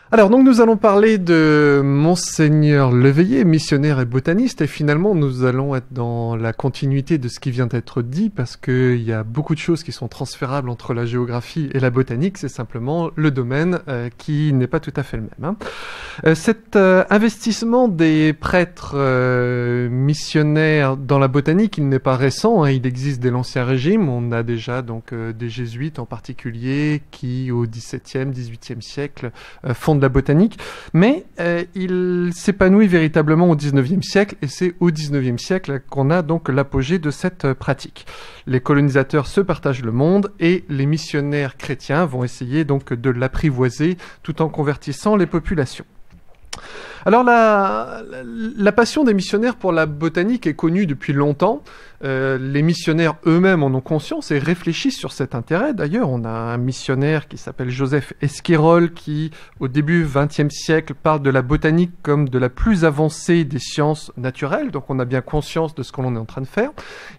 Alors, donc, nous allons parler de Monseigneur Leveillé, missionnaire et botaniste, et finalement, nous allons être dans la continuité de ce qui vient d'être dit, parce qu'il y a beaucoup de choses qui sont transférables entre la géographie et la botanique, c'est simplement le domaine qui n'est pas tout à fait le même. Cet investissement des prêtres missionnaires dans la botanique, il n'est pas récent, il existe dès l'Ancien Régime, on a déjà donc des jésuites en particulier qui, au XVIIe, XVIIIe siècle, font de la botanique, mais il s'épanouit véritablement au XIXe siècle, et c'est au XIXe siècle qu'on a donc l'apogée de cette pratique. Les colonisateurs se partagent le monde, et les missionnaires chrétiens vont essayer donc de l'apprivoiser tout en convertissant les populations. Alors la passion des missionnaires pour la botanique est connue depuis longtemps. Les missionnaires eux-mêmes en ont conscience et réfléchissent sur cet intérêt. D'ailleurs, on a un missionnaire qui s'appelle Joseph Esquirol qui, au début du XXe siècle, parle de la botanique comme de la plus avancée des sciences naturelles. Donc on a bien conscience de ce que l'on est en train de faire.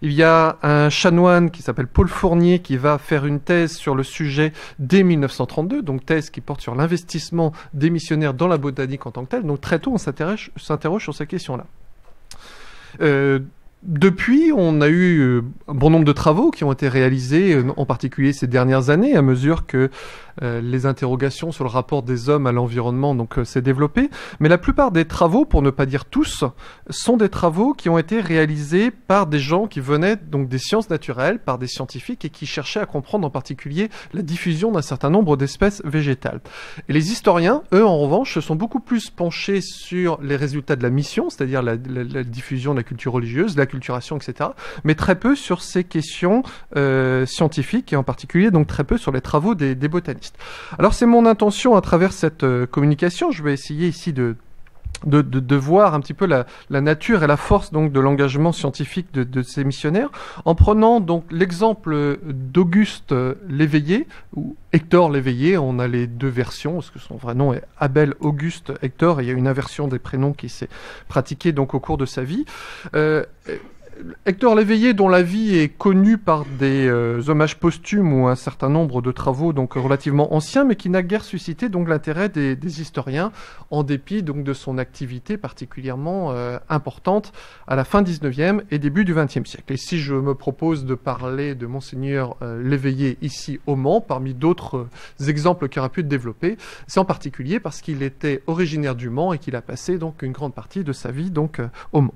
Il y a un chanoine qui s'appelle Paul Fournier qui va faire une thèse sur le sujet dès 1932, donc thèse qui porte sur l'investissement des missionnaires dans la botanique en tant que telle. Donc très tôt, on s'interroge sur ces questions-là. Depuis, on a eu un bon nombre de travaux qui ont été réalisés, en particulier ces dernières années, à mesure que les interrogations sur le rapport des hommes à l'environnement s'est développé. Mais la plupart des travaux, pour ne pas dire tous, sont des travaux qui ont été réalisés par des gens qui venaient donc des sciences naturelles, par des scientifiques, et qui cherchaient à comprendre en particulier la diffusion d'un certain nombre d'espèces végétales. Et les historiens, eux, en revanche, se sont beaucoup plus penchés sur les résultats de la mission, c'est-à-dire la diffusion de la culture religieuse, l'acculturation, etc., mais très peu sur ces questions scientifiques, et en particulier donc très peu sur les travaux des botanistes. Alors c'est mon intention à travers cette communication, je vais essayer ici de voir un petit peu la nature et la force donc de l'engagement scientifique de ces missionnaires, en prenant donc l'exemple d'Auguste Léveillé, ou Hector Léveillé, on a les deux versions, parce que son vrai nom est Abel Auguste Hector, et il y a une inversion des prénoms qui s'est pratiquée donc au cours de sa vie. Hector Léveillé, dont la vie est connue par des hommages posthumes ou un certain nombre de travaux donc relativement anciens, mais qui n'a guère suscité donc l'intérêt des historiens, en dépit donc de son activité particulièrement importante à la fin 19e et début du 20e siècle. Et si je me propose de parler de Monseigneur Léveillé ici au Mans, parmi d'autres exemples qui auraient pu être développés, c'est en particulier parce qu'il était originaire du Mans et qu'il a passé donc une grande partie de sa vie donc au Mans.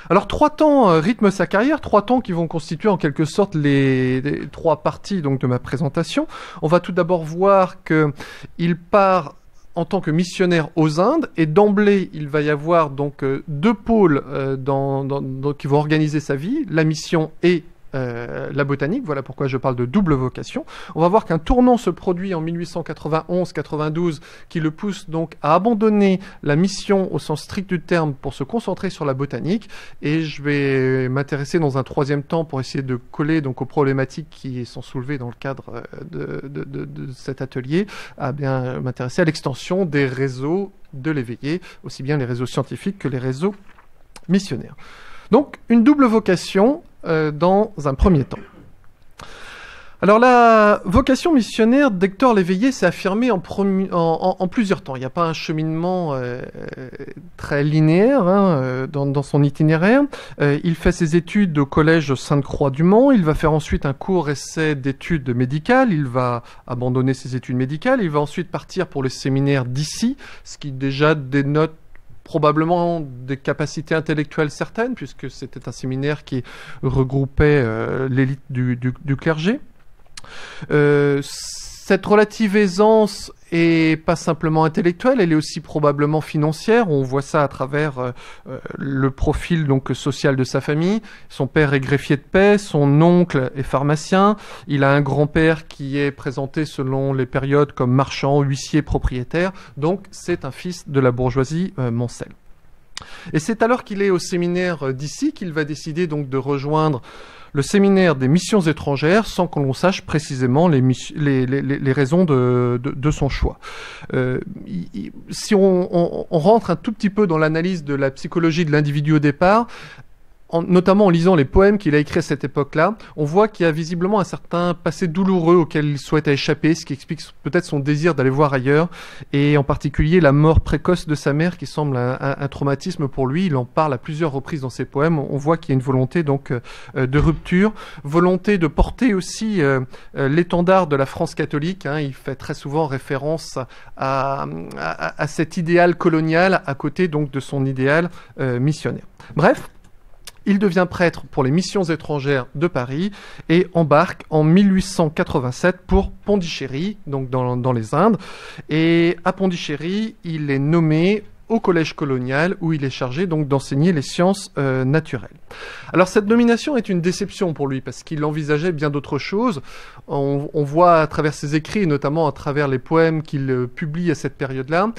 Alors 3 temps rythment sa carrière, 3 temps qui vont constituer en quelque sorte les 3 parties donc de ma présentation. On va tout d'abord voir qu'il part en tant que missionnaire aux Indes, et d'emblée il va y avoir donc 2 pôles qui vont organiser sa vie, la mission et la botanique. Voilà pourquoi je parle de double vocation. On va voir qu'un tournant se produit en 1891-92 qui le pousse donc à abandonner la mission au sens strict du terme pour se concentrer sur la botanique, et je vais m'intéresser dans un 3e temps pour essayer de coller donc aux problématiques qui sont soulevées dans le cadre de cet atelier, à bien m'intéresser à l'extension des réseaux de l'éveillé, aussi bien les réseaux scientifiques que les réseaux missionnaires. Donc une double vocation dans un premier temps. Alors la vocation missionnaire d'Hector Léveillé s'est affirmée en plusieurs temps. Il n'y a pas un cheminement très linéaire dans son itinéraire. Il fait ses études au collège Sainte-Croix du Mans. Il va faire ensuite un court essai d'études médicales. Il va abandonner ses études médicales. Il va ensuite partir pour le séminaire d'Issy, ce qui déjà dénote probablement des capacités intellectuelles certaines, puisque c'était un séminaire qui regroupait l'élite du clergé. Cette relative aisance est pas simplement intellectuelle, elle est aussi probablement financière. On voit ça à travers le profil donc social de sa famille. Son père est greffier de paix, son oncle est pharmacien, il a un grand-père qui est présenté selon les périodes comme marchand, huissier, propriétaire. Donc c'est un fils de la bourgeoisie mancelle. Et c'est alors qu'il est au séminaire d'Issy qu'il va décider donc de rejoindre le séminaire des missions étrangères sans que l'on sache précisément les raisons de son choix. Si on rentre un tout petit peu dans l'analyse de la psychologie de l'individu au départ, notamment en lisant les poèmes qu'il a écrits à cette époque-là, on voit qu'il y a visiblement un certain passé douloureux auquel il souhaite échapper, ce qui explique peut-être son désir d'aller voir ailleurs, et en particulier la mort précoce de sa mère qui semble un traumatisme pour lui. Il en parle à plusieurs reprises dans ses poèmes. On voit qu'il y a une volonté donc de rupture, volonté de porter aussi l'étendard de la France catholique. Il fait très souvent référence à cet idéal colonial à côté donc de son idéal missionnaire. Bref, il devient prêtre pour les missions étrangères de Paris et embarque en 1887 pour Pondichéry, donc dans les Indes. Et à Pondichéry, il est nommé au collège colonial où il est chargé donc d'enseigner les sciences naturelles. Alors cette nomination est une déception pour lui parce qu'il envisageait bien d'autres choses. On voit à travers ses écrits, et notamment à travers les poèmes qu'il publie à cette période-là,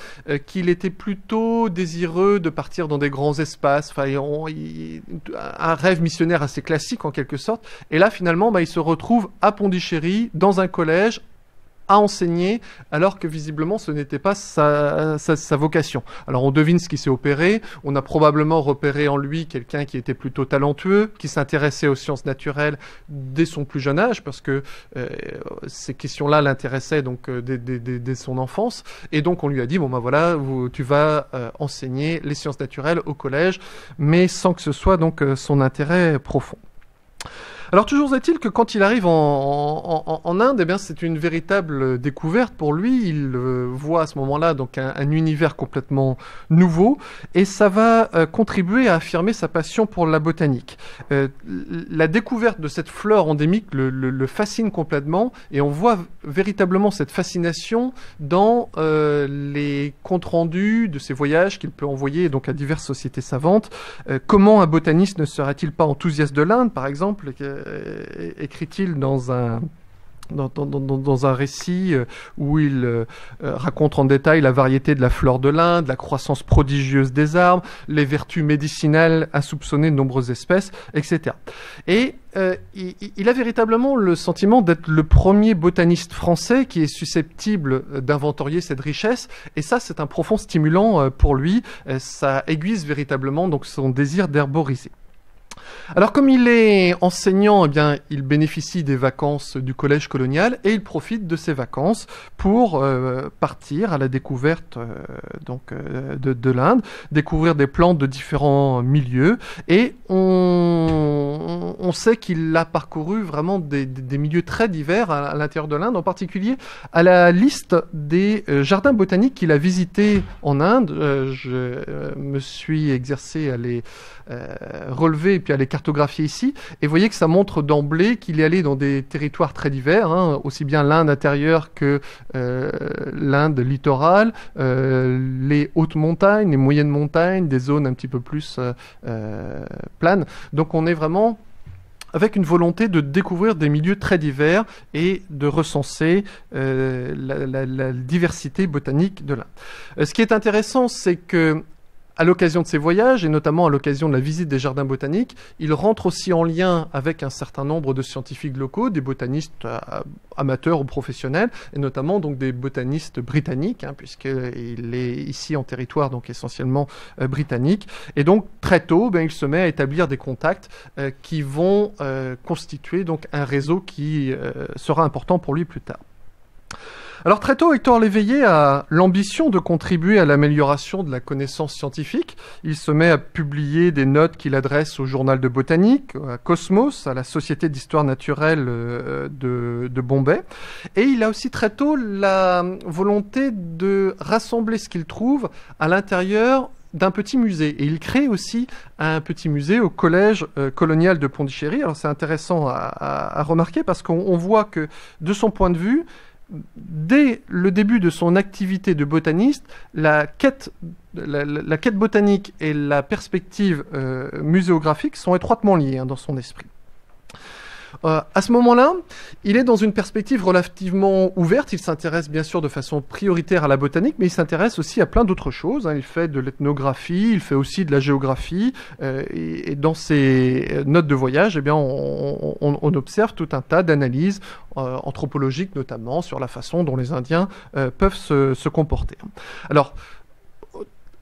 qu'il était plutôt désireux de partir dans des grands espaces, un rêve missionnaire assez classique en quelque sorte. Et là finalement, il se retrouve à Pondichéry dans un collège à enseigner, alors que visiblement ce n'était pas sa vocation. Alors on devine ce qui s'est opéré, on a probablement repéré en lui quelqu'un qui était plutôt talentueux, qui s'intéressait aux sciences naturelles dès son plus jeune âge, parce que ces questions-là l'intéressaient donc dès son enfance, et donc on lui a dit, tu vas enseigner les sciences naturelles au collège, mais sans que ce soit donc son intérêt profond. Alors toujours est-il que quand il arrive en Inde, c'est une véritable découverte pour lui. Il voit à ce moment-là donc un univers complètement nouveau et ça va contribuer à affirmer sa passion pour la botanique. La découverte de cette flore endémique le fascine complètement et on voit véritablement cette fascination dans les comptes rendus de ses voyages qu'il peut envoyer donc à diverses sociétés savantes. Comment un botaniste ne serait-il pas enthousiaste de l'Inde, par exemple, écrit-il dans un récit où il raconte en détail la variété de la flore de l'Inde, la croissance prodigieuse des arbres, les vertus médicinales insoupçonnées de nombreuses espèces, etc. Et il a véritablement le sentiment d'être le premier botaniste français qui est susceptible d'inventorier cette richesse, et ça c'est un profond stimulant pour lui, ça aiguise véritablement donc son désir d'herboriser. Alors comme il est enseignant, il bénéficie des vacances du collège colonial et il profite de ces vacances pour partir à la découverte de l'Inde, découvrir des plantes de différents milieux et on sait qu'il a parcouru vraiment des milieux très divers à l'intérieur de l'Inde, en particulier à la liste des jardins botaniques qu'il a visités en Inde. Je me suis exercé à les relever et puis à les cartographier ici, et vous voyez que ça montre d'emblée qu'il est allé dans des territoires très divers, aussi bien l'Inde intérieure que l'Inde littorale, les hautes montagnes, les moyennes montagnes, des zones un petit peu plus planes. Donc on est vraiment avec une volonté de découvrir des milieux très divers et de recenser la diversité botanique de l'Inde. Ce qui est intéressant, c'est que à l'occasion de ses voyages, et notamment à l'occasion de la visite des jardins botaniques, il rentre aussi en lien avec un certain nombre de scientifiques locaux, des botanistes amateurs ou professionnels, et notamment donc des botanistes britanniques, puisqu'il est ici en territoire donc essentiellement britannique. Et donc très tôt, il se met à établir des contacts qui vont constituer donc un réseau qui sera important pour lui plus tard. Alors très tôt, Hector Léveillé a l'ambition de contribuer à l'amélioration de la connaissance scientifique. Il se met à publier des notes qu'il adresse au journal de botanique, à Cosmos, à la Société d'histoire naturelle de Bombay. Et il a aussi très tôt la volonté de rassembler ce qu'il trouve à l'intérieur d'un petit musée. Et il crée aussi un petit musée au collège colonial de Pondichéry. Alors c'est intéressant à remarquer parce qu'on voit que, de son point de vue, dès le début de son activité de botaniste, la quête botanique et la perspective muséographique sont étroitement liées dans son esprit. À ce moment-là, il est dans une perspective relativement ouverte. Il s'intéresse bien sûr de façon prioritaire à la botanique, mais il s'intéresse aussi à plein d'autres choses. Il fait de l'ethnographie, il fait aussi de la géographie. Et dans ses notes de voyage, on observe tout un tas d'analyses anthropologiques, notamment sur la façon dont les Indiens peuvent se comporter. Alors,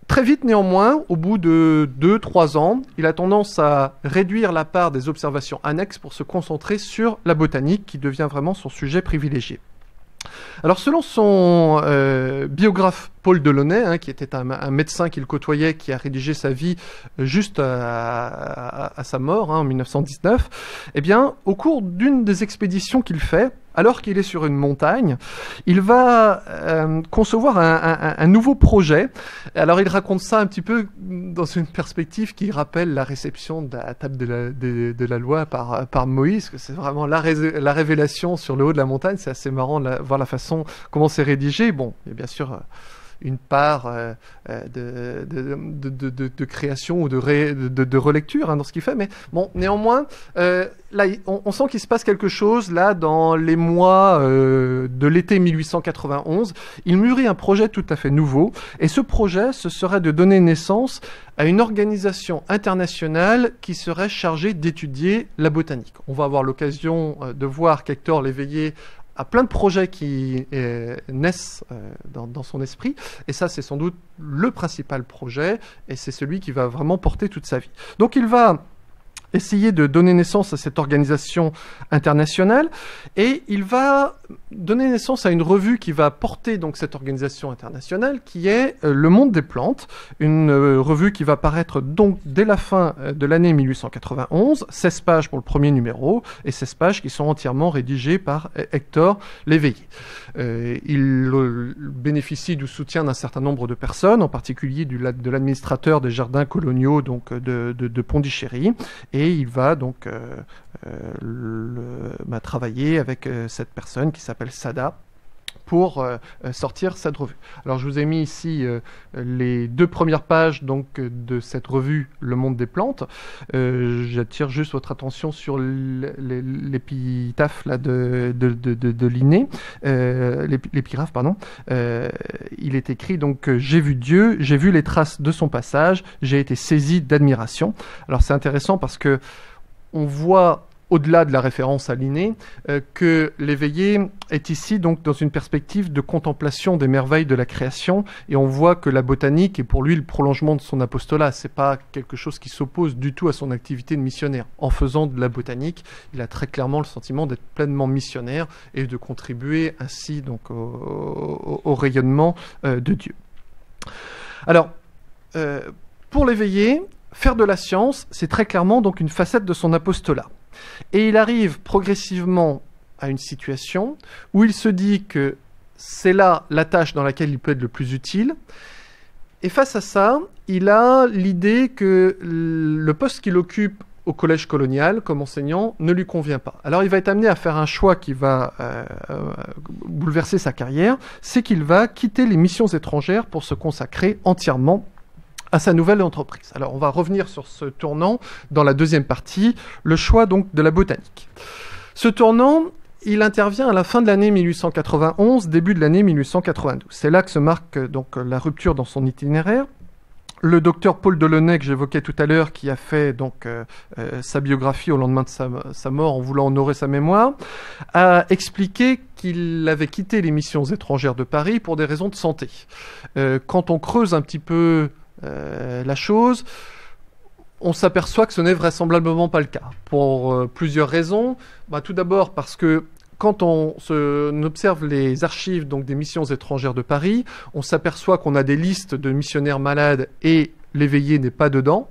Très vite, néanmoins, au bout de 2-3 ans, il a tendance à réduire la part des observations annexes pour se concentrer sur la botanique, qui devient vraiment son sujet privilégié. Alors, selon son biographe Paul Delaunay, qui était un médecin qu'il côtoyait, qui a rédigé sa vie juste à sa mort, en 1919, eh bien, au cours d'une des expéditions qu'il fait, alors qu'il est sur une montagne, il va concevoir un nouveau projet. Alors, il raconte ça un petit peu dans une perspective qui rappelle la réception de la table de la loi par Moïse, que c'est vraiment la révélation sur le haut de la montagne. C'est assez marrant de voir la façon comment c'est rédigé. Bon, il y a bien sûr une part de création ou de relecture dans ce qu'il fait, mais bon, néanmoins, là, on sent qu'il se passe quelque chose là dans les mois de l'été 1891. Il mûrit un projet tout à fait nouveau, et ce projet, ce serait de donner naissance à une organisation internationale qui serait chargée d'étudier la botanique. On va avoir l'occasion de voir qu'Hector Léveillé a plein de projets qui naissent dans son esprit, et ça c'est sans doute le principal projet, et c'est celui qui va vraiment porter toute sa vie. Donc il va essayer de donner naissance à cette organisation internationale, et il va donner naissance à une revue qui va porter donc cette organisation internationale, qui est Le Monde des Plantes, une revue qui va paraître donc dès la fin de l'année 1891, 16 pages pour le premier numéro, et 16 pages qui sont entièrement rédigées par Hector Léveillé. Il bénéficie du soutien d'un certain nombre de personnes, en particulier de l'administrateur des jardins coloniaux donc de Pondichéry, et il va donc travailler avec cette personne qui s'appelle Sada pour sortir cette revue. Alors je vous ai mis ici les 2 premières pages donc de cette revue Le Monde des Plantes. J'attire juste votre attention sur l'épitaphe là de Linné, l'épigraphe pardon. Il est écrit donc j'ai vu Dieu, j'ai vu les traces de son passage, j'ai été saisi d'admiration. Alors c'est intéressant parce que on voit au-delà de la référence à Linné, que Léveillé est ici donc dans une perspective de contemplation des merveilles de la création, et on voit que la botanique est pour lui le prolongement de son apostolat. C'est pas quelque chose qui s'oppose du tout à son activité de missionnaire. En faisant de la botanique, il a très clairement le sentiment d'être pleinement missionnaire et de contribuer ainsi donc au rayonnement de Dieu. Alors, pour Léveillé, faire de la science, c'est très clairement donc une facette de son apostolat. Et il arrive progressivement à une situation où il se dit que c'est là la tâche dans laquelle il peut être le plus utile. Et face à ça, il a l'idée que le poste qu'il occupe au collège colonial comme enseignant ne lui convient pas. Alors il va être amené à faire un choix qui va bouleverser sa carrière, c'est qu'il va quitter les missions étrangères pour se consacrer entièrement à sa nouvelle entreprise. Alors on va revenir sur ce tournant dans la deuxième partie, le choix donc de la botanique. Ce tournant, il intervient à la fin de l'année 1891, début de l'année 1892. C'est là que se marque donc la rupture dans son itinéraire. Le docteur Paul Delaunay, que j'évoquais tout à l'heure, qui a fait donc sa biographie au lendemain de sa mort en voulant honorer sa mémoire, a expliqué qu'il avait quitté les missions étrangères de Paris pour des raisons de santé. Quand on creuse un petit peu la chose, on s'aperçoit que ce n'est vraisemblablement pas le cas, pour plusieurs raisons. Tout d'abord parce que quand on observe les archives donc, des missions étrangères de Paris, on s'aperçoit qu'on a des listes de missionnaires malades et Léveillé n'est pas dedans.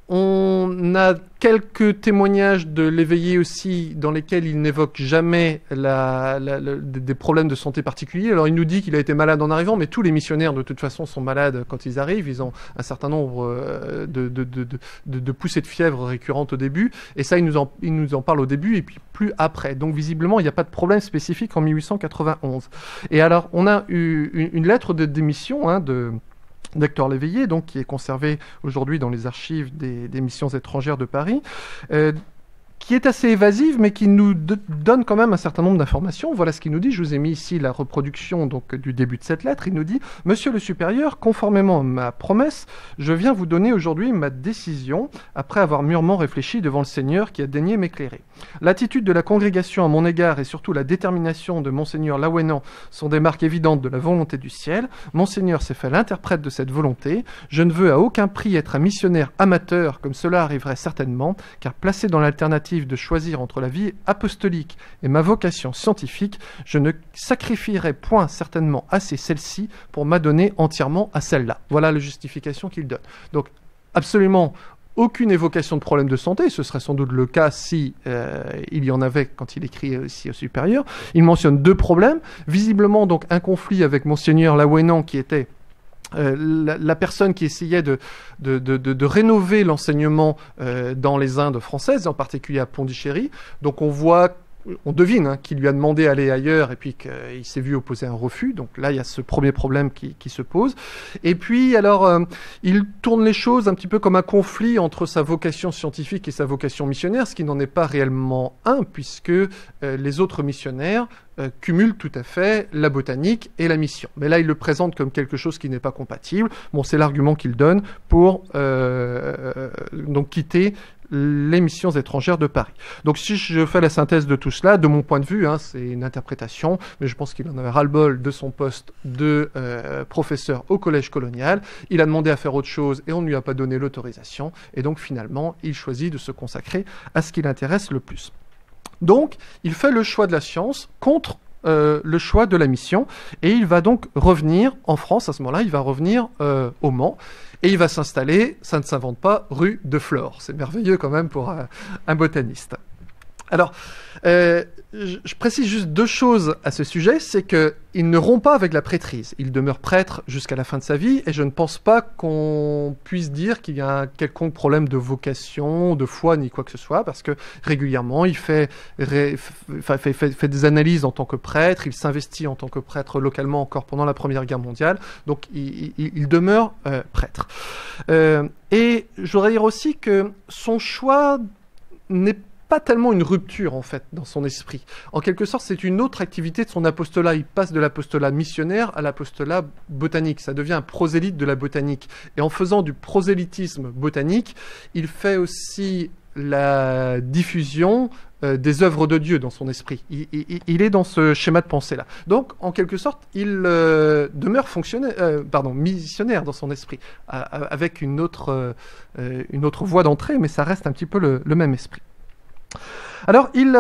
On a quelques témoignages de Léveillé aussi dans lesquels il n'évoque jamais des problèmes de santé particuliers. Alors il nous dit qu'il a été malade en arrivant, mais tous les missionnaires de toute façon sont malades quand ils arrivent. Ils ont un certain nombre de poussées de fièvre récurrentes au début, et ça il nous en parle au début et puis plus après. Donc visiblement il n'y a pas de problème spécifique en 1891. Et alors on a eu une lettre de démission d'Hector Léveillé, donc, qui est conservé aujourd'hui dans les archives des missions étrangères de Paris, qui est assez évasive, mais qui nous donne quand même un certain nombre d'informations. Voilà ce qu'il nous dit. Je vous ai mis ici la reproduction donc, du début de cette lettre. Il nous dit « Monsieur le supérieur, conformément à ma promesse, je viens vous donner aujourd'hui ma décision, après avoir mûrement réfléchi devant le Seigneur qui a daigné m'éclairer. L'attitude de la congrégation à mon égard et surtout la détermination de Monseigneur Laouénan sont des marques évidentes de la volonté du ciel. Monseigneur s'est fait l'interprète de cette volonté. Je ne veux à aucun prix être un missionnaire amateur, comme cela arriverait certainement, car placé dans l'alternative de choisir entre la vie apostolique et ma vocation scientifique, je ne sacrifierai point certainement assez celle-ci pour m'adonner entièrement à celle-là. » Voilà la justification qu'il donne. Donc, absolument aucune évocation de problème de santé, ce serait sans doute le cas si il y en avait quand il écrit ici au supérieur. Il mentionne 2 problèmes, visiblement donc un conflit avec Monseigneur Laouénan qui était la personne qui essayait de rénover l'enseignement dans les Indes françaises, en particulier à Pondichéry. Donc on devine qu'il lui a demandé d'aller ailleurs et puis qu'il s'est vu opposer un refus. Donc là, il y a ce premier problème qui se pose. Et puis, alors, il tourne les choses un petit peu comme un conflit entre sa vocation scientifique et sa vocation missionnaire, ce qui n'en est pas réellement un, puisque les autres missionnaires cumulent tout à fait la botanique et la mission. Mais là, il le présente comme quelque chose qui n'est pas compatible. Bon, c'est l'argument qu'il donne pour donc quitter les missions étrangères de Paris. Donc si je fais la synthèse de tout cela, de mon point de vue, c'est une interprétation, mais je pense qu'il en avait ras-le-bol de son poste de professeur au collège colonial. Il a demandé à faire autre chose et on ne lui a pas donné l'autorisation. Et donc finalement, il choisit de se consacrer à ce qui l'intéresse le plus. Donc, il fait le choix de la science contre le choix de la mission, et il va donc revenir en France. À ce moment-là, il va revenir au Mans, et il va s'installer, ça ne s'invente pas, rue de Flore. C'est merveilleux quand même pour un botaniste. Alors, je précise juste 2 choses à ce sujet, c'est qu'il ne rompt pas avec la prêtrise. Il demeure prêtre jusqu'à la fin de sa vie, et je ne pense pas qu'on puisse dire qu'il y a un quelconque problème de vocation, de foi, ni quoi que ce soit, parce que régulièrement, il fait des analyses en tant que prêtre, il s'investit en tant que prêtre localement encore pendant la Première Guerre mondiale, donc il demeure prêtre. Et je voudrais dire aussi que son choix n'est pas tellement une rupture en fait dans son esprit. En quelque sorte, c'est une autre activité de son apostolat. Il passe de l'apostolat missionnaire à l'apostolat botanique. Ça devient un prosélyte de la botanique. Et en faisant du prosélytisme botanique, il fait aussi la diffusion des œuvres de Dieu dans son esprit. Il est dans ce schéma de pensée-là. Donc, en quelque sorte, il demeure missionnaire dans son esprit, avec une autre voie d'entrée, mais ça reste un petit peu le même esprit. Alors, il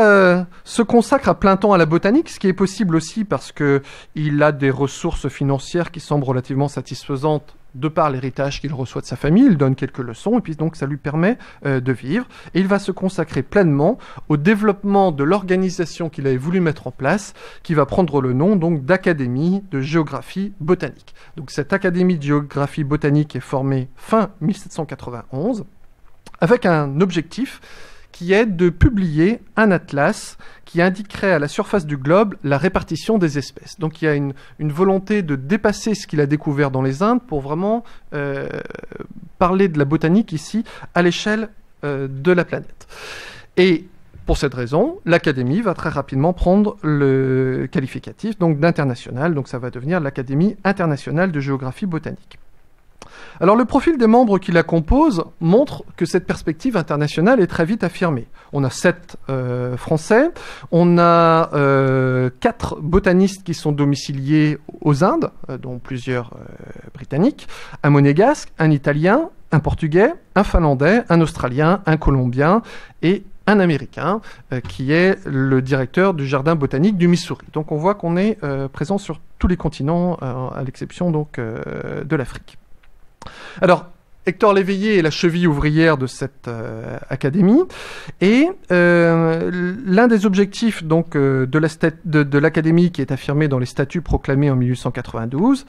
se consacre à plein temps à la botanique, ce qui est possible aussi parce qu'il a des ressources financières qui semblent relativement satisfaisantes de par l'héritage qu'il reçoit de sa famille. Il donne quelques leçons et puis donc ça lui permet de vivre. Et il va se consacrer pleinement au développement de l'organisation qu'il avait voulu mettre en place, qui va prendre le nom donc d'Académie de géographie botanique. Donc cette Académie de géographie botanique est formée fin 1791 avec un objectif qui est de publier un atlas qui indiquerait à la surface du globe la répartition des espèces. Donc il y a une volonté de dépasser ce qu'il a découvert dans les Indes pour vraiment parler de la botanique ici à l'échelle de la planète. Et pour cette raison, l'Académie va très rapidement prendre le qualificatif donc d'international, donc ça va devenir l'Académie internationale de géographie botanique. Alors le profil des membres qui la composent montre que cette perspective internationale est très vite affirmée. On a 7 Français, on a 4 botanistes qui sont domiciliés aux Indes, dont plusieurs Britanniques, un Monégasque, un Italien, un Portugais, un Finlandais, un Australien, un Colombien et un Américain qui est le directeur du jardin botanique du Missouri. Donc on voit qu'on est présent sur tous les continents, à l'exception donc de l'Afrique. Alors, Hector Léveillé est la cheville ouvrière de cette académie, et l'un des objectifs donc de l'académie qui est affirmé dans les statuts proclamés en 1892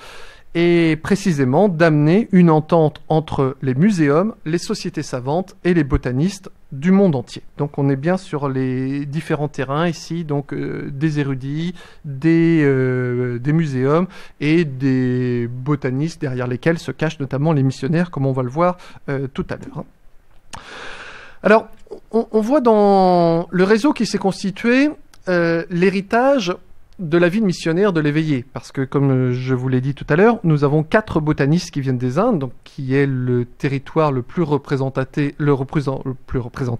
est précisément d'amener une entente entre les muséums, les sociétés savantes et les botanistes du monde entier. Donc on est bien sur les différents terrains ici, donc des érudits, des muséums et des botanistes derrière lesquels se cachent notamment les missionnaires, comme on va le voir tout à l'heure. Alors, on voit dans le réseau qui s'est constitué l'héritage de la vie de missionnaire de l'éveillé, parce que comme je vous l'ai dit tout à l'heure, nous avons 4 botanistes qui viennent des Indes, donc qui est le territoire le plus représenté,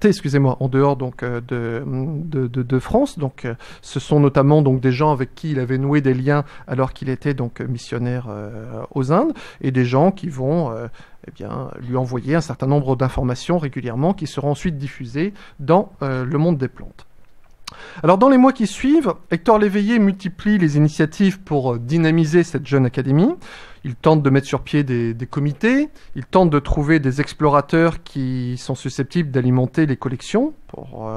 excusez-moi, en dehors donc de France. Donc ce sont notamment donc des gens avec qui il avait noué des liens alors qu'il était donc missionnaire aux Indes, et des gens qui vont eh bien, lui envoyer un certain nombre d'informations régulièrement qui seront ensuite diffusées dans le monde des plantes. Alors dans les mois qui suivent, Hector Léveillé multiplie les initiatives pour dynamiser cette jeune académie. Il tente de mettre sur pied des comités, il tente de trouver des explorateurs qui sont susceptibles d'alimenter les collections pour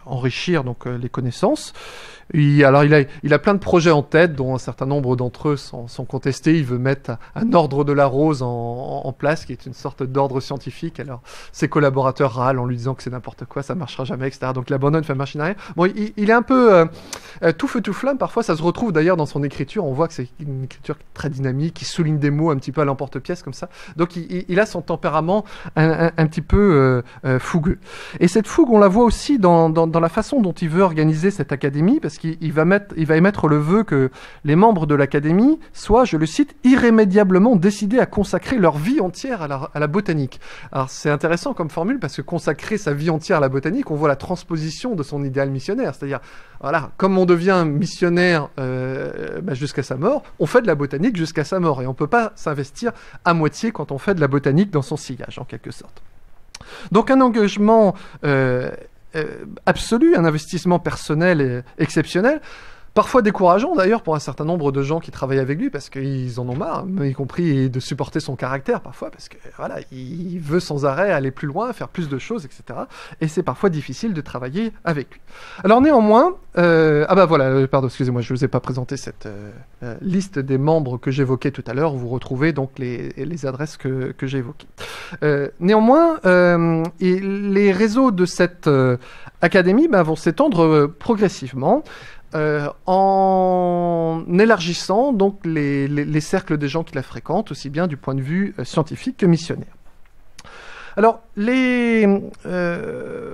enrichir donc les connaissances. Il a plein de projets en tête, dont un certain nombre d'entre eux sont contestés. Il veut mettre un ordre de la rose en place, qui est une sorte d'ordre scientifique. Alors, ses collaborateurs râlent en lui disant que c'est n'importe quoi, ça marchera jamais, etc. Donc, il abandonne, fait machine arrière. Bon, il est un peu tout feu tout flamme. Parfois, ça se retrouve d'ailleurs dans son écriture. On voit que c'est une écriture très dynamique, qui souligne des mots un petit peu à l'emporte-pièce, comme ça. Donc, il a son tempérament un petit peu fougueux. Et cette fougue, on la voit aussi dans la façon dont il veut organiser cette académie, parce qu'il va émettre le vœu que les membres de l'académie soient, je le cite, irrémédiablement décidés à consacrer leur vie entière à la botanique. Alors c'est intéressant comme formule, parce que consacrer sa vie entière à la botanique, on voit la transposition de son idéal missionnaire. C'est-à-dire, voilà, comme on devient missionnaire jusqu'à sa mort, on fait de la botanique jusqu'à sa mort, et on ne peut pas s'investir à moitié quand on fait de la botanique dans son sillage, en quelque sorte. Donc un engagement absolu, un investissement personnel exceptionnel, parfois décourageant d'ailleurs pour un certain nombre de gens qui travaillent avec lui, parce qu'ils en ont marre, y compris de supporter son caractère parfois, parce que voilà, il veut sans arrêt aller plus loin, faire plus de choses, etc. Et c'est parfois difficile de travailler avec lui. Alors néanmoins, pardon, excusez-moi, je ne vous ai pas présenté cette liste des membres que j'évoquais tout à l'heure. Vous retrouvez donc les adresses que j'ai évoquées. Néanmoins, les réseaux de cette académie vont s'étendre progressivement. En élargissant donc les cercles des gens qui la fréquentent, aussi bien du point de vue scientifique que missionnaire. Alors, les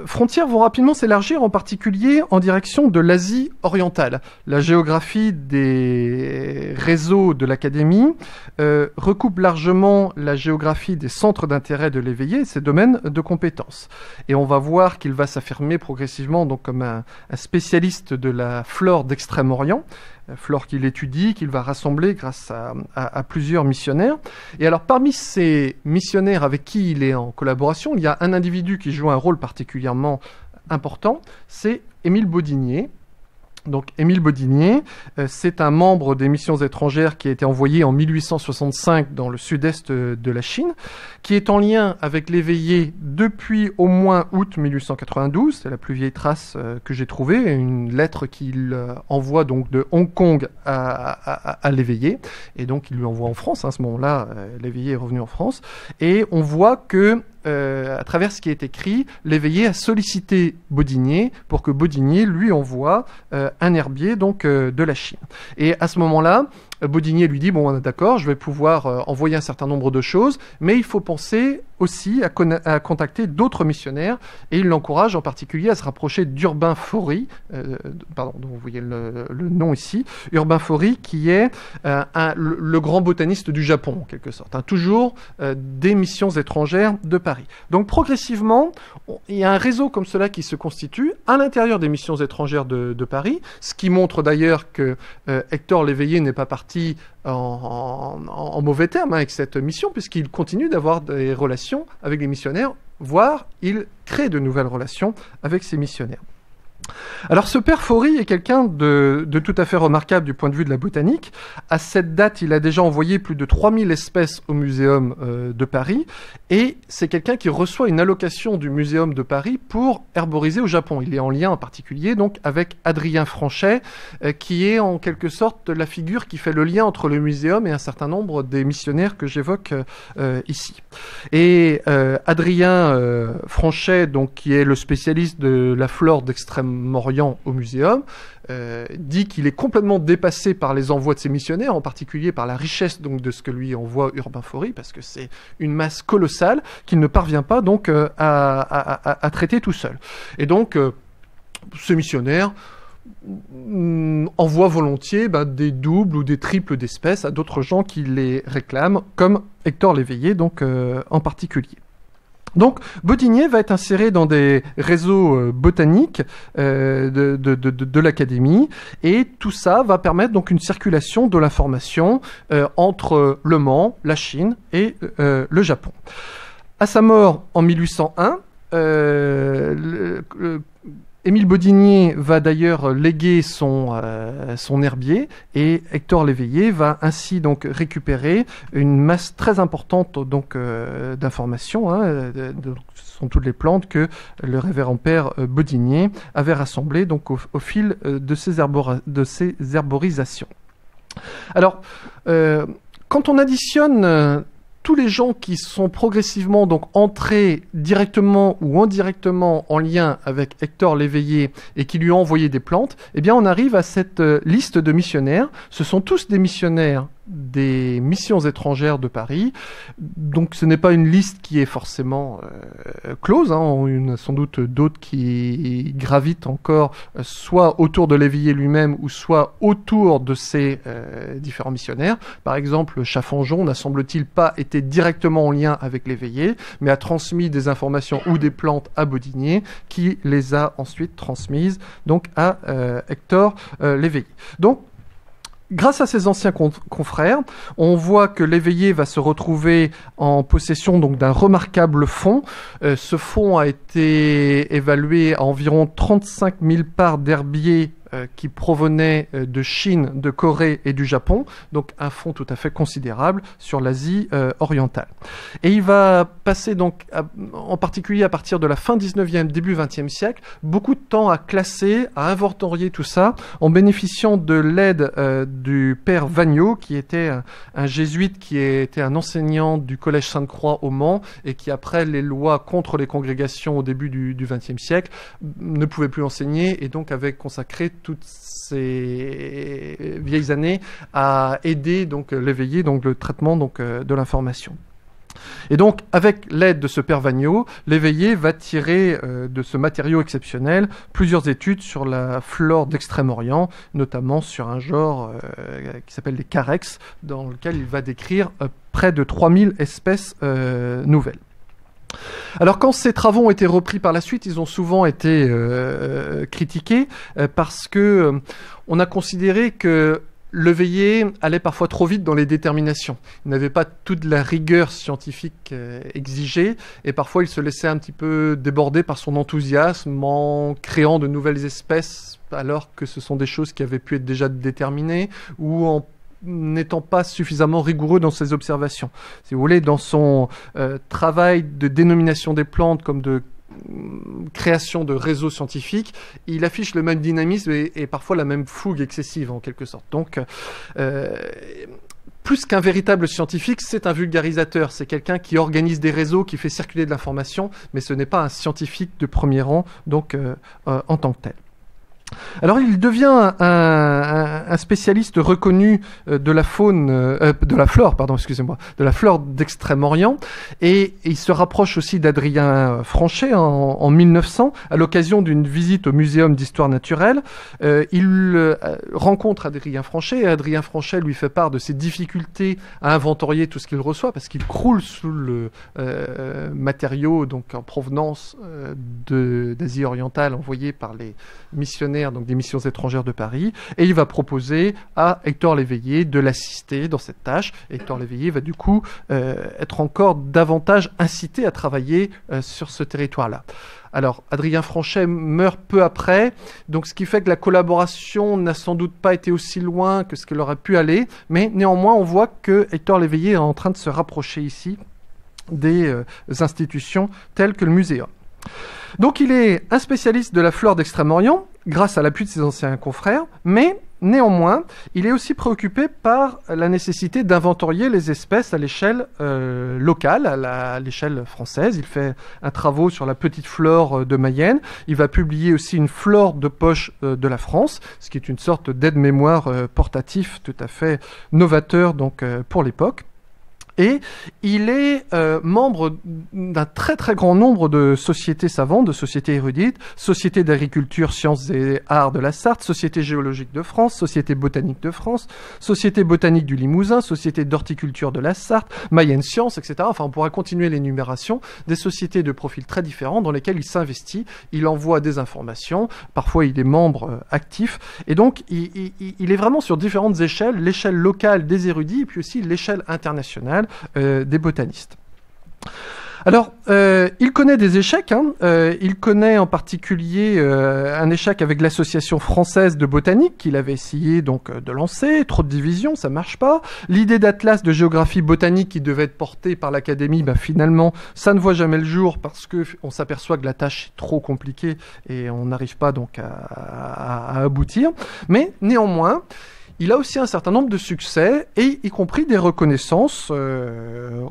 frontières vont rapidement s'élargir, en particulier en direction de l'Asie orientale. La géographie des réseaux de l'Académie recoupe largement la géographie des centres d'intérêt de l'éveillé et ses domaines de compétences. Et on va voir qu'il va s'affirmer progressivement donc, comme un spécialiste de la flore d'Extrême-Orient, flore qu'il étudie, qu'il va rassembler grâce à plusieurs missionnaires. Et alors, parmi ces missionnaires avec qui il est en collaboration, il y a un individu qui joue un rôle particulièrement important, c'est Émile Bodinier. Donc Émile Bodinier, c'est un membre des missions étrangères qui a été envoyé en 1865 dans le sud-est de la Chine, qui est en lien avec l'éveillé depuis au moins août 1892. C'est la plus vieille trace que j'ai trouvée, une lettre qu'il envoie donc de Hong Kong à l'éveillé, et donc il lui envoie en France. À ce moment-là, l'éveillé est revenu en France, et on voit que à travers ce qui est écrit, l'éveillé a sollicité Bodinier pour que Bodinier lui envoie un herbier donc de la Chine. Et à ce moment-là, Bodinier lui dit, bon d'accord, je vais pouvoir envoyer un certain nombre de choses, mais il faut penser aussi à contacter d'autres missionnaires, et il l'encourage en particulier à se rapprocher d'Urbain Faury, dont vous voyez le nom ici, Urbain Faury qui est le grand botaniste du Japon en quelque sorte, toujours des missions étrangères de Paris. Donc progressivement, il y a un réseau comme cela qui se constitue à l'intérieur des missions étrangères de Paris, ce qui montre d'ailleurs que Hector Léveillé n'est pas parti en mauvais termes avec cette mission, puisqu'il continue d'avoir des relations avec les missionnaires, voire il crée de nouvelles relations avec ces missionnaires. Alors ce père Faury est quelqu'un de tout à fait remarquable du point de vue de la botanique. À cette date, il a déjà envoyé plus de 3000 espèces au Muséum de Paris, et c'est quelqu'un qui reçoit une allocation du Muséum de Paris pour herboriser au Japon. Il est en lien en particulier donc avec Adrien Franchet, qui est en quelque sorte la figure qui fait le lien entre le Muséum et un certain nombre des missionnaires que j'évoque ici. Et Adrien Franchet, donc, qui est le spécialiste de la flore d'Extrême d'Extrême-Orient au muséum, dit qu'il est complètement dépassé par les envois de ses missionnaires, en particulier par la richesse donc de ce que lui envoie Urbain Faury, parce que c'est une masse colossale qu'il ne parvient pas donc à traiter tout seul. Et donc, ce missionnaire envoie volontiers des doubles ou des triples d'espèces à d'autres gens qui les réclament, comme Hector Léveillé, donc en particulier. Donc, Bodinier va être inséré dans des réseaux botaniques de l'Académie, et tout ça va permettre donc une circulation de l'information entre Le Mans, la Chine et le Japon. À sa mort en 1801, Émile Bodinier va d'ailleurs léguer son herbier, et Hector Léveillé va ainsi donc récupérer une masse très importante donc d'informations. Ce sont toutes les plantes que le révérend père Bodinier avait rassemblées donc au fil de ses herborisations. Alors, quand on additionne tous les gens qui sont progressivement donc entrés directement ou indirectement en lien avec Hector Léveillé et qui lui ont envoyé des plantes, eh bien on arrive à cette liste de missionnaires. Ce sont tous des missionnaires des missions étrangères de Paris. Donc ce n'est pas une liste qui est forcément close. Il y en a sans doute d'autres qui gravitent encore soit autour de Léveillé lui-même ou soit autour de ces différents missionnaires. Par exemple, Chaffanjon n'a semble-t-il pas été directement en lien avec Léveillé, mais a transmis des informations ou des plantes à Bodinier, qui les a ensuite transmises donc à Hector Léveillé. Donc grâce à ses anciens confrères, on voit que Léveillé va se retrouver en possession donc d'un remarquable fonds. Ce fonds a été évalué à environ 35 000 parts d'herbier qui provenaient de Chine, de Corée et du Japon, donc un fonds tout à fait considérable sur l'Asie orientale. Et il va passer donc, en particulier à partir de la fin 19e, début 20e siècle, beaucoup de temps à classer, à inventorier tout ça, en bénéficiant de l'aide du père Vagnot, qui était un jésuite, qui était un enseignant du Collège Sainte-Croix au Mans, et qui, après les lois contre les congrégations au début du XXe siècle, ne pouvait plus enseigner, et donc avait consacré toutes ces vieilles années à aider donc Léveillé, donc le traitement donc de l'information. Et donc, avec l'aide de ce père Vagnot, Léveillé va tirer de ce matériau exceptionnel plusieurs études sur la flore d'Extrême-Orient, notamment sur un genre qui s'appelle les carex, dans lequel il va décrire près de 3000 espèces nouvelles. Alors quand ces travaux ont été repris par la suite, ils ont souvent été critiqués parce que on a considéré que Léveillé allait parfois trop vite dans les déterminations. Il n'avait pas toute la rigueur scientifique exigée, et parfois il se laissait un petit peu déborder par son enthousiasme en créant de nouvelles espèces alors que ce sont des choses qui avaient pu être déjà déterminées, ou en n'étant pas suffisamment rigoureux dans ses observations. Si vous voulez, dans son travail de dénomination des plantes comme de création de réseaux scientifiques, il affiche le même dynamisme et parfois la même fougue excessive en quelque sorte. Donc, plus qu'un véritable scientifique, c'est un vulgarisateur. C'est quelqu'un qui organise des réseaux, qui fait circuler de l'information, mais ce n'est pas un scientifique de premier rang, donc en tant que tel. Alors il devient un spécialiste reconnu de la faune, de la flore, pardon, excusez-moi, de la flore d'Extrême-Orient, et il se rapproche aussi d'Adrien Franchet en 1900 à l'occasion d'une visite au Muséum d'histoire naturelle. Il rencontre Adrien Franchet, et Adrien Franchet lui fait part de ses difficultés à inventorier tout ce qu'il reçoit parce qu'il croule sous le matériau donc en provenance d'Asie orientale envoyé par les missionnaires, donc des missions étrangères de Paris, et il va proposer à Hector Léveillé de l'assister dans cette tâche. Hector Léveillé va du coup être encore davantage incité à travailler sur ce territoire-là. Alors, Adrien Franchet meurt peu après, donc ce qui fait que la collaboration n'a sans doute pas été aussi loin que ce qu'elle aurait pu aller, mais néanmoins, on voit que Hector Léveillé est en train de se rapprocher ici des institutions telles que le Muséum. Donc il est un spécialiste de la flore d'Extrême-Orient, grâce à l'appui de ses anciens confrères, mais néanmoins, il est aussi préoccupé par la nécessité d'inventorier les espèces à l'échelle locale, à l'échelle française. Il fait un travaux sur la petite flore de Mayenne. Il va publier aussi une flore de poche de la France, ce qui est une sorte d'aide-mémoire portatif tout à fait novateur donc, pour l'époque. Et il est membre d'un très très grand nombre de sociétés savantes, de sociétés érudites, Société d'agriculture, sciences et arts de la Sarthe, Société géologique de France, Société botanique de France, Société botanique du Limousin, Société d'horticulture de la Sarthe, Mayenne Sciences, etc. Enfin, on pourra continuer l'énumération des sociétés de profils très différents dans lesquelles il s'investit, il envoie des informations, parfois il est membre actif, et donc il est vraiment sur différentes échelles, l'échelle locale des érudits, et puis aussi l'échelle internationale des botanistes. Alors, il connaît des échecs. Il connaît en particulier un échec avec l'Association française de botanique qu'il avait essayé donc de lancer. Trop de divisions, ça marche pas. L'idée d'atlas de géographie botanique qui devait être portée par l'Académie, finalement, ça ne voit jamais le jour parce que on s'aperçoit que la tâche est trop compliquée et on n'arrive pas donc à aboutir. Mais néanmoins, il a aussi un certain nombre de succès, et y compris des reconnaissances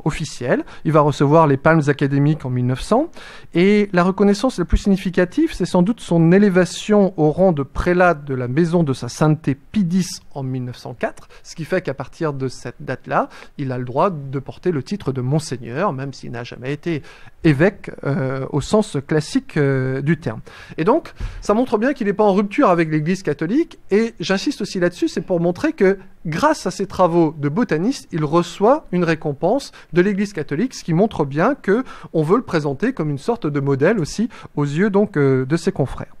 officielles. Il va recevoir les Palmes académiques en 1900, et la reconnaissance la plus significative, c'est sans doute son élévation au rang de prélat de la maison de sa sainteté Pie X en 1904, ce qui fait qu'à partir de cette date-là, il a le droit de porter le titre de Monseigneur, même s'il n'a jamais été évêque au sens classique du terme. Et donc, ça montre bien qu'il n'est pas en rupture avec l'Église catholique, et j'insiste aussi là-dessus, c'est pour montrer que grâce à ses travaux de botaniste, il reçoit une récompense de l'Église catholique, ce qui montre bien que on veut le présenter comme une sorte de modèle aussi aux yeux donc de ses confrères.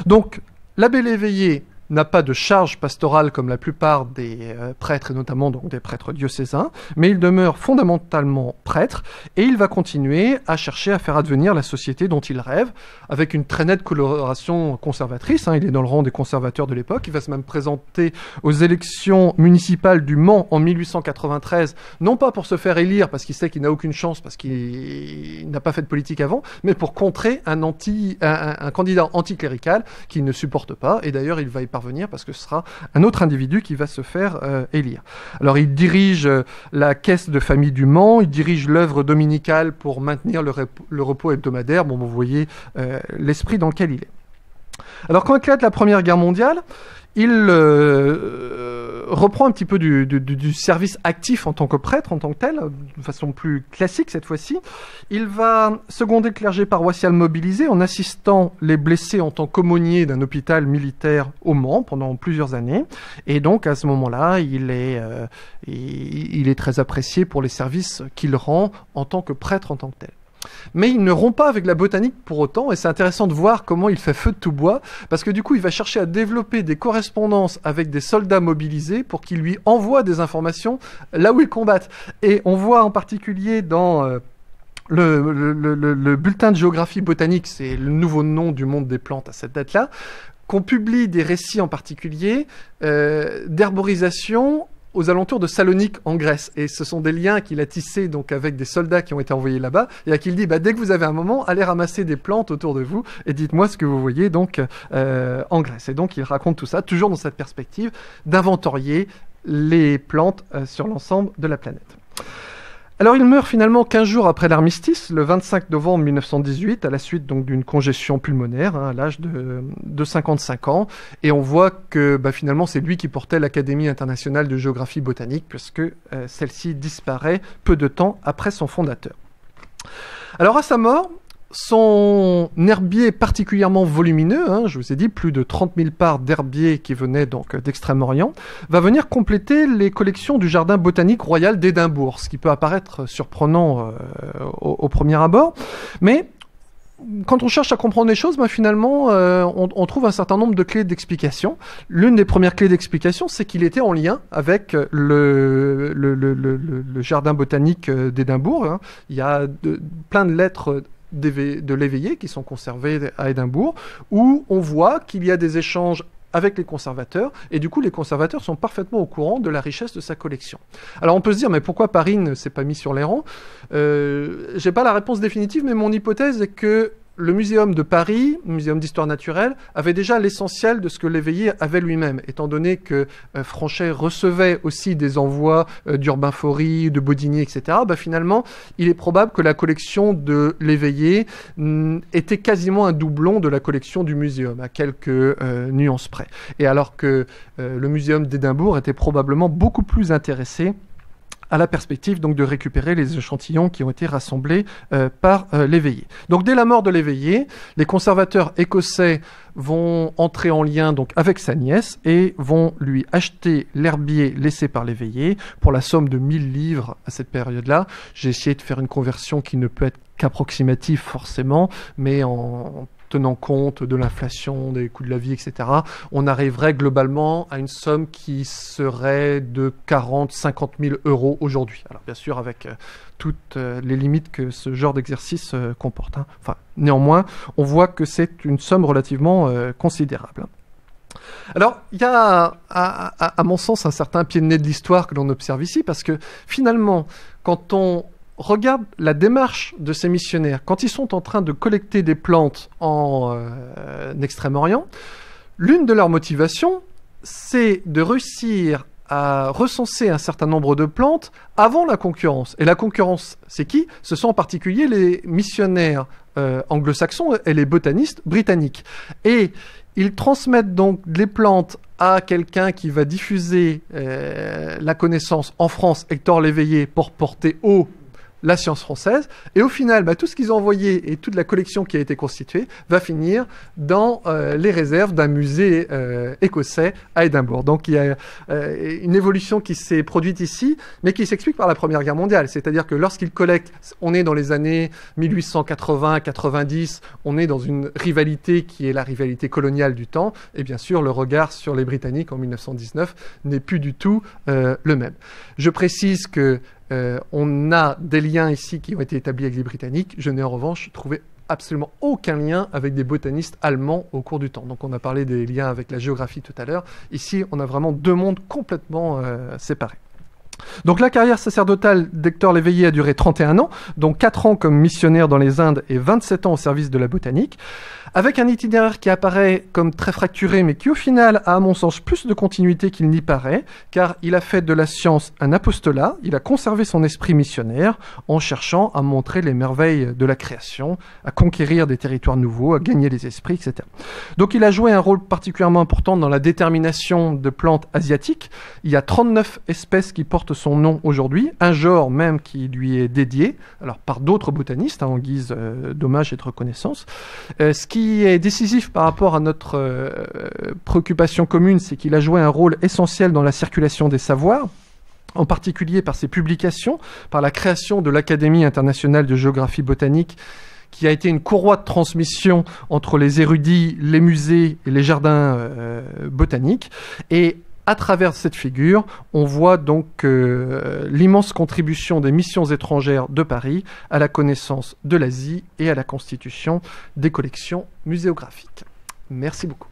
Donc, l'abbé Léveillé n'a pas de charge pastorale comme la plupart des prêtres, et notamment donc des prêtres diocésains, mais il demeure fondamentalement prêtre, et il va continuer à chercher à faire advenir la société dont il rêve, avec une très nette coloration conservatrice. Il est dans le rang des conservateurs de l'époque. Il va se même présenter aux élections municipales du Mans en 1893, non pas pour se faire élire, parce qu'il sait qu'il n'a aucune chance, parce qu'il n'a pas fait de politique avant, mais pour contrer un candidat anticlérical qu'il ne supporte pas, et d'ailleurs il va y parvenir parce que ce sera un autre individu qui va se faire élire. Alors il dirige la caisse de famille du Mans, il dirige l'œuvre dominicale pour maintenir le repos hebdomadaire. Bon, vous voyez l'esprit dans lequel il est. Alors quand éclate la Première Guerre mondiale, il reprend un petit peu du service actif en tant que prêtre, en tant que tel, de façon plus classique cette fois-ci. Il va seconder le clergé paroissial mobilisé en assistant les blessés en tant qu'aumônier d'un hôpital militaire au Mans pendant plusieurs années. Et donc à ce moment-là, il est très apprécié pour les services qu'il rend en tant que prêtre en tant que tel. Mais il ne rompt pas avec la botanique pour autant, et c'est intéressant de voir comment il fait feu de tout bois, parce que du coup il va chercher à développer des correspondances avec des soldats mobilisés pour qu'ils lui envoient des informations là où ils combattent. Et on voit en particulier dans le bulletin de géographie botanique, c'est le nouveau nom du monde des plantes à cette date-là, qu'on publie des récits en particulier d'herborisation aux alentours de Salonique en Grèce. Et ce sont des liens qu'il a tissés donc avec des soldats qui ont été envoyés là-bas, et à qui il dit dès que vous avez un moment, allez ramasser des plantes autour de vous et dites-moi ce que vous voyez donc en Grèce. Et donc il raconte tout ça, toujours dans cette perspective d'inventorier les plantes sur l'ensemble de la planète. Alors il meurt finalement 15 jours après l'armistice, le 25 novembre 1918, à la suite donc d'une congestion pulmonaire, à l'âge de 55 ans. Et on voit que finalement c'est lui qui portait l'Académie internationale de géographie botanique, puisque celle-ci disparaît peu de temps après son fondateur. Alors à sa mort, son herbier particulièrement volumineux, je vous ai dit plus de 30 000 parts d'herbier qui venaient donc d'Extrême-Orient, va venir compléter les collections du Jardin botanique royal d'Édimbourg, ce qui peut apparaître surprenant au premier abord. Mais quand on cherche à comprendre les choses, finalement, on trouve un certain nombre de clés d'explication. L'une des premières clés d'explication, c'est qu'il était en lien avec le Jardin botanique d'Édimbourg. Il y a plein de lettres de l'éveillé qui sont conservés à Édimbourg, où on voit qu'il y a des échanges avec les conservateurs, et du coup les conservateurs sont parfaitement au courant de la richesse de sa collection. Alors on peut se dire, mais pourquoi Paris ne s'est pas mis sur les rangs ? J'ai pas la réponse définitive, mais mon hypothèse est que le muséum de Paris, le muséum d'histoire naturelle, avait déjà l'essentiel de ce que l'éveillé avait lui-même, étant donné que Franchet recevait aussi des envois d'Urbain Faury, de Bodinier, etc. Finalement, il est probable que la collection de l'éveillé était quasiment un doublon de la collection du muséum, à quelques nuances près. Et alors que le muséum d'Édimbourg était probablement beaucoup plus intéressé à la perspective donc de récupérer les échantillons qui ont été rassemblés par l'éveillé. Donc dès la mort de l'éveillé, les conservateurs écossais vont entrer en lien donc avec sa nièce et vont lui acheter l'herbier laissé par l'éveillé pour la somme de 1000 livres à cette période-là. J'ai essayé de faire une conversion qui ne peut être qu'approximative forcément, mais en tenant compte de l'inflation, des coûts de la vie, etc., on arriverait globalement à une somme qui serait de 40-50 000 euros aujourd'hui. Alors bien sûr avec toutes les limites que ce genre d'exercice comporte. Enfin, néanmoins, on voit que c'est une somme relativement considérable. Alors, il y a, à mon sens, un certain pied de nez de l'histoire que l'on observe ici, parce que finalement, quand on regarde la démarche de ces missionnaires, quand ils sont en train de collecter des plantes en Extrême-Orient, l'une de leurs motivations, c'est de réussir à recenser un certain nombre de plantes avant la concurrence. Et la concurrence, c'est qui? Ce sont en particulier les missionnaires anglo-saxons et les botanistes britanniques. Et ils transmettent donc les plantes à quelqu'un qui va diffuser la connaissance en France, Hector Léveillé, pour porter haut la science française, et au final, tout ce qu'ils ont envoyé et toute la collection qui a été constituée va finir dans les réserves d'un musée écossais à Édimbourg. Donc il y a une évolution qui s'est produite ici, mais qui s'explique par la Première Guerre mondiale. C'est-à-dire que lorsqu'ils collectent, on est dans les années 1880-90, on est dans une rivalité qui est la rivalité coloniale du temps, et bien sûr le regard sur les Britanniques en 1919 n'est plus du tout le même. Je précise que on a des liens ici qui ont été établis avec les Britanniques. Je n'ai en revanche trouvé absolument aucun lien avec des botanistes allemands au cours du temps. Donc on a parlé des liens avec la géographie tout à l'heure. Ici, on a vraiment deux mondes complètement séparés. Donc la carrière sacerdotale d'Hector Léveillé a duré 31 ans, dont 4 ans comme missionnaire dans les Indes et 27 ans au service de la botanique, avec un itinéraire qui apparaît comme très fracturé, mais qui au final a à mon sens plus de continuité qu'il n'y paraît, car il a fait de la science un apostolat, il a conservé son esprit missionnaire en cherchant à montrer les merveilles de la création, à conquérir des territoires nouveaux, à gagner les esprits, etc. Donc il a joué un rôle particulièrement important dans la détermination de plantes asiatiques. Il y a 39 espèces qui portent son nom aujourd'hui, un genre même qui lui est dédié, alors par d'autres botanistes, en guise d'hommage et de reconnaissance. Ce qui est décisif par rapport à notre préoccupation commune, c'est qu'il a joué un rôle essentiel dans la circulation des savoirs, en particulier par ses publications, par la création de l'Académie internationale de géographie botanique, qui a été une courroie de transmission entre les érudits, les musées et les jardins botaniques. Et à travers cette figure, on voit donc l'immense contribution des missions étrangères de Paris à la connaissance de l'Asie et à la constitution des collections muséographiques. Merci beaucoup.